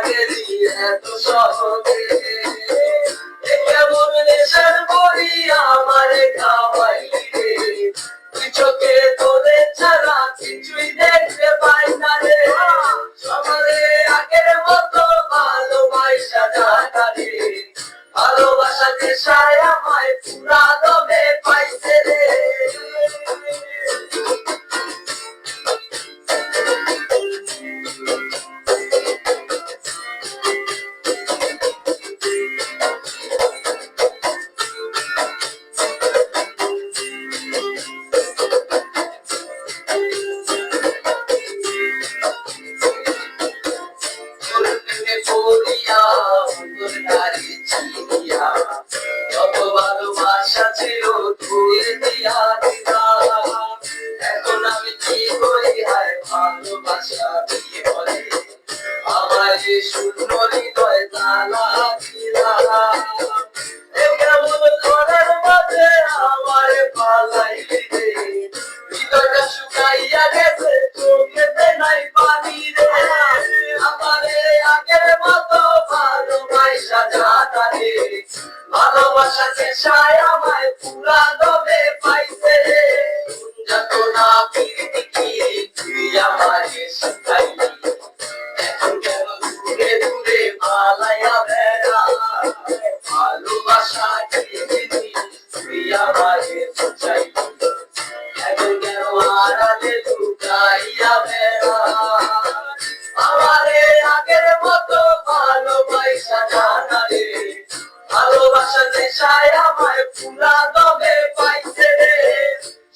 গেলি এত সহজে কেমন নেশার বড়ি আমারে খাওয়াইলি রে তুই চোখে তোরে ছাড়া কিছুই দেখতে পাই না রে আমারে আগের মতো ভালোবাসা জানা রে ভালোবাসা নেশায় আমায় পুরা দমে পাইছে রে যত ভালোবাসা ছিল তুই দিয়া দিলাম এখন আমি কি করি হায় ভালোবাসা দিয়ে বলে আমার যে শূন্য হৃদয় জানা দিলাম কেমন ঘরের মাঝে আমার পালাইলি রে হৃদয়টা শুকাইয়া গেছে চোখেতে নাই পানি রে আমারে আগের মতো ভালোবাসা জানা রে ভালোবাসা নেশায় আমায় পুরা দমে পাইছে রে যতনা প্রীতি তুই আমাকে শিখাইলি এখন কেন দূরে দূরে পালাইয়া বেড়া ভালোবাসা দিদি তুই আমাকে বুঝাইলি এখন কেন আড়ালে লুকাইয়া বেড়া আমারে আগের মতো ভালোবাসা জানা রে ভালোবাসা নেশায় আমায় পুরা দমে পাইছে রে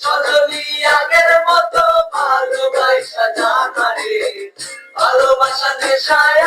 সজনী আগের মতো ভালোবাসা জানা রে ভালোবাসা নেশায়